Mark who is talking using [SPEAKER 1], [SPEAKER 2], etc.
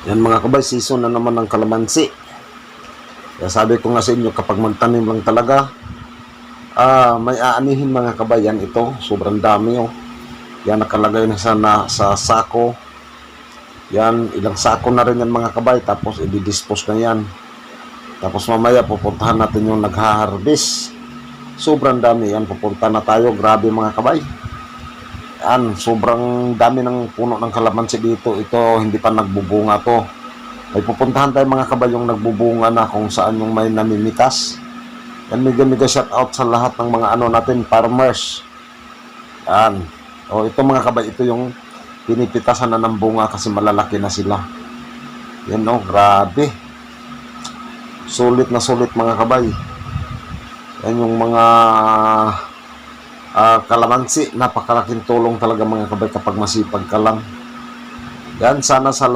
[SPEAKER 1] Yan mga kabay, season na naman ng kalamansi. Kaya sabi ko nga sa inyo, kapag magtanim lang talaga, may aanihin mga kabay. Yan ito, sobrang dami oh. Yan nakalagay na sa sako. Yan, ilang sako na rin yan mga kabay. Tapos i-dispose na yan. Tapos mamaya pupuntahan natin yung nagha-harvest. Sobrang dami yan, pupunta na tayo. Grabe mga kabay. Yan, sobrang dami ng puno ng kalamansi dito. Ito, hindi pa nagbubunga to. May pupuntahan tayo mga kabay yung nagbubunga na, kung saan yung may namimitas. Yan, mega shout out sa lahat ng mga natin, farmers. Yan. O, ito mga kabay, ito yung pinipitasan na ng bunga kasi malalaki na sila. Yan o, grabe. Sulit na sulit mga kabay. Yan yung mga kalamansi, napakalaking tulong talaga mga kabay kapag masipag ka lang. Yan, sana sa